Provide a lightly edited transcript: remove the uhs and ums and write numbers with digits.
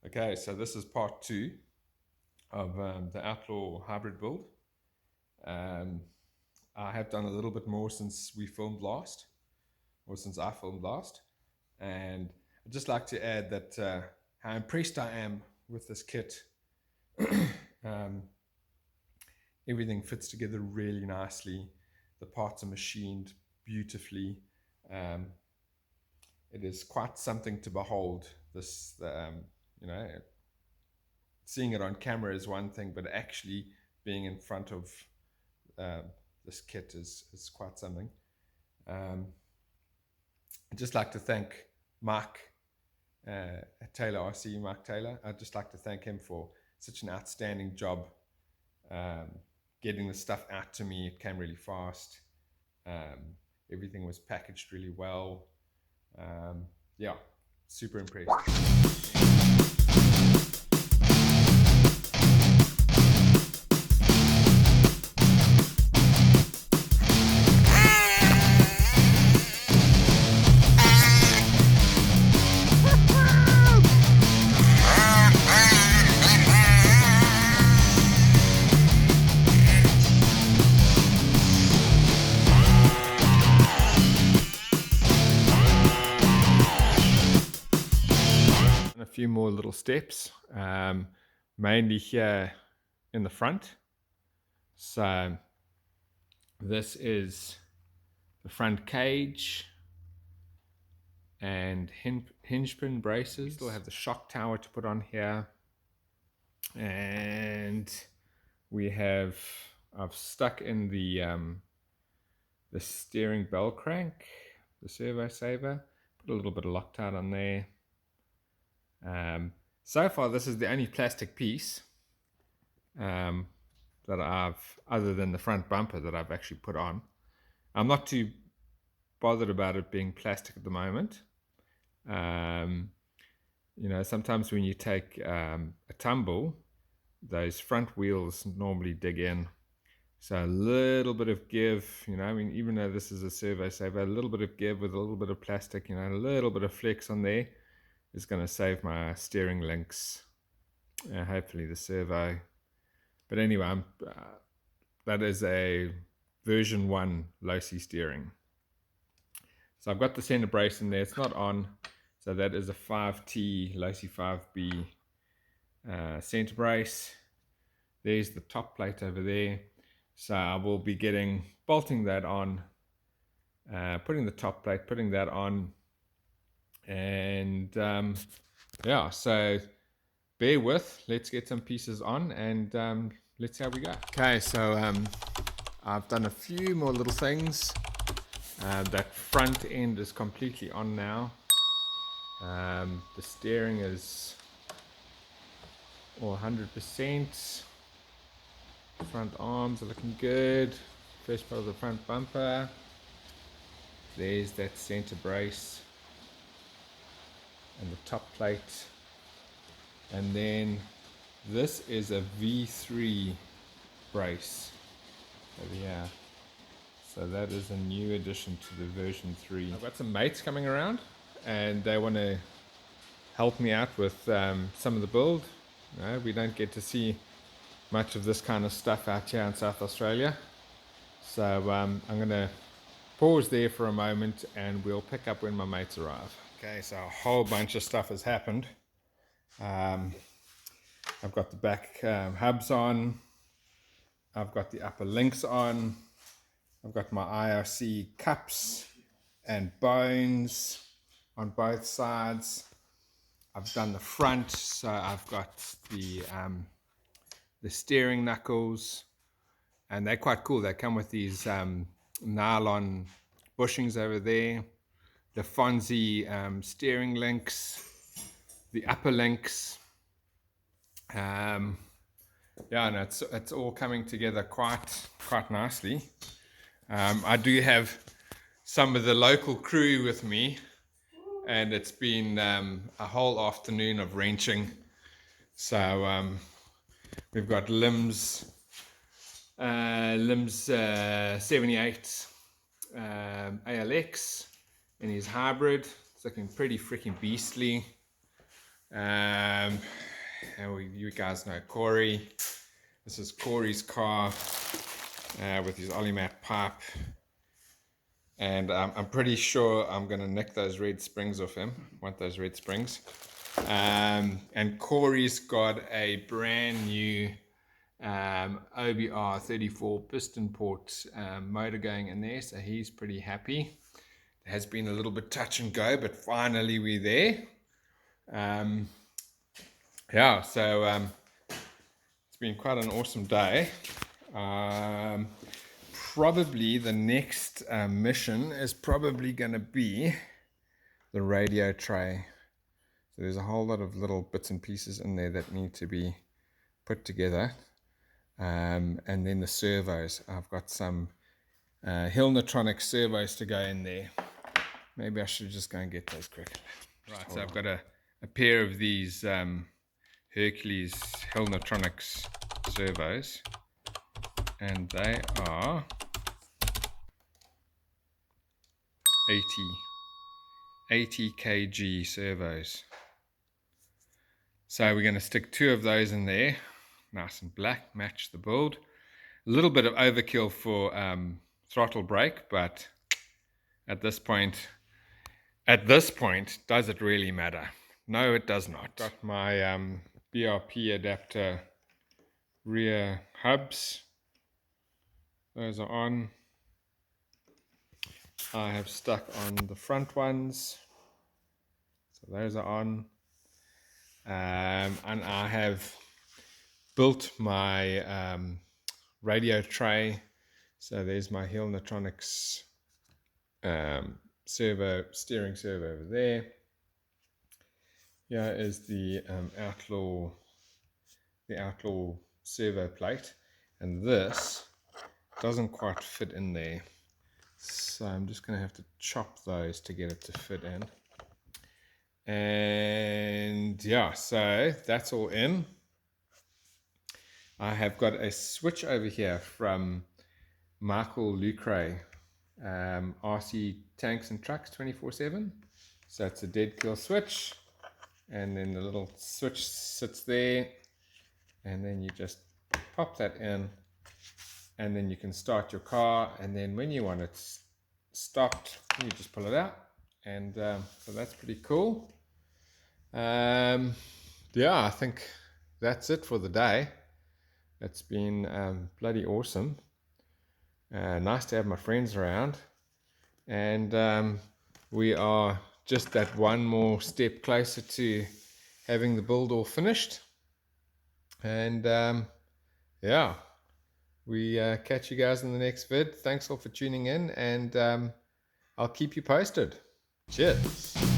Okay, so this is part 2 of the Outlaw hybrid build. I have done a little bit more since we filmed last, or since I filmed last, and I'd just like to add that how impressed I am with this kit. Everything fits together really nicely. The parts are machined beautifully. It is quite something to behold. You know, seeing it on camera is one thing, but actually being in front of uh, this kit is quite something. I'd just like to thank Mike Taylor, RC Mike Taylor. I'd just like to thank him for such an outstanding job getting the stuff out to me. It came really fast. Everything was packaged really well. Yeah, super impressed. A few more little steps, mainly here in the front. So this is the front cage and hinge pin braces. We still have the shock tower to put on here, and I've stuck in the steering bell crank, the servo saver, put a little bit of Loctite on there. So far this is the only plastic piece that I've, other than the front bumper, that I've actually put on. I'm not too bothered about it being plastic at the moment. You know, sometimes when you take a tumble, those front wheels normally dig in. So a little bit of give, you know, I mean, even though this is a servo saver, a little bit of give with a little bit of plastic, you know, a little bit of flex on there is going to save my steering links, hopefully the servo. But anyway, that is a version 1 low-C steering. So I've got the center brace in there. It's not on, so that is a 5T low-C 5B center brace. There's the top plate over there. So I will be bolting that on, putting the top plate, putting that on, and yeah, so bear with, let's get some pieces on, and let's see how we go. Okay, so I've done a few more little things. That front end is completely on now. The steering is all 100%. Front arms are looking good. First part of the front bumper. There's that center brace and the top plate. And then this is a V3 brace over here. So that is a new addition to the version 3. I've got some mates coming around and they want to help me out with some of the build. No, we don't get to see much of this kind of stuff out here in South Australia. So I'm going to pause there for a moment and we'll pick up when my mates arrive. Okay, so a whole bunch of stuff has happened. I've got the back hubs on. I've got the upper links on. I've got my IRC cups and bones on both sides. I've done the front, so I've got the steering knuckles, and they're quite cool. They come with these nylon bushings over there, the Fonzie steering links, the upper links. Yeah, and it's all coming together quite nicely. I do have some of the local crew with me, and it's been a whole afternoon of wrenching. So we've got limbs 78 ALX in his hybrid. It's looking pretty freaking beastly. And you guys know Corey. This is Corey's car with his Olimat pipe. And I'm pretty sure I'm going to nick those red springs off him. Want those red springs. And Corey's got a brand new OBR 34 piston port motor going in there, so he's pretty happy. It has been a little bit touch and go, but finally we're there. Yeah, so it's been quite an awesome day. Probably the next mission is probably going to be the radio tray. So there's a whole lot of little bits and pieces in there that need to be put together. And then the servos. I've got some Hillnetronic servos to go in there. Maybe I should just go and get those quick. Right, so I've got a pair of these Hercules Hillnetronics servos. And they are 80 kg servos. So we're going to stick 2 of those in there, nice and black, match the build. A little bit of overkill for throttle brake, but at this point, does it really matter? No, it does not. Got my BRP adapter rear hubs. Those are on. I have stuck on the front ones, so those are on. And I have built my radio tray. So there's my Hillnetronics steering servo over there. Here is the Outlaw servo plate, and this doesn't quite fit in there. So I'm just going to have to chop those to get it to fit in. And yeah, so that's all in. I have got a switch over here from Michael Lucre, RC Tanks and Trucks 24/7. So it's a dead kill switch, and then the little switch sits there, and then you just pop that in, and then you can start your car, and then when you want it stopped, you just pull it out. And so that's pretty cool. Yeah, I think that's it for the day. It's been bloody awesome. Nice to have my friends around, and we are just that one more step closer to having the build all finished. And yeah, we catch you guys in the next vid. Thanks all for tuning in, and I'll keep you posted. Cheers.